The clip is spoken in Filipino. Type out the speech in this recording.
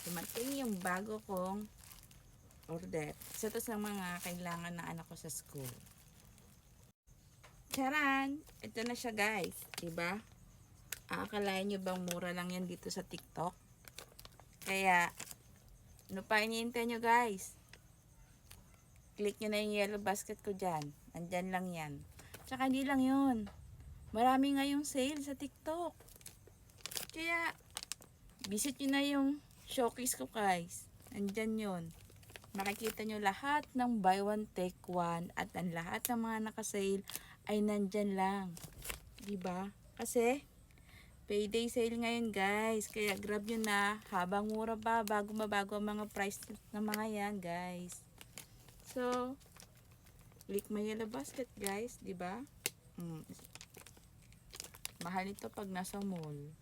dumating yung bago kong order. Isa to sa mga kailangan ng anak ko sa school. Charan! Ito na siya guys. Diba? Aakalain nyo bang mura lang yan dito sa TikTok? Kaya, ano pa iniintay nyo guys? Click nyo na yung yellow basket ko dyan. Andyan lang yan. Tsaka hindi lang yun. Marami ngayong sale sa TikTok. Kaya, visit nyo na yung showcase ko guys. Andyan yun. Makikita nyo lahat ng buy one take one at ang lahat ng mga nakasale ay nandyan lang. Diba? Kasi, payday sale ngayon guys. Kaya grab nyo na habang mura pa bago mabago ang mga price ng mga yan guys. So, click my yellow basket guys. Diba? Mahal ito pag nasa mall.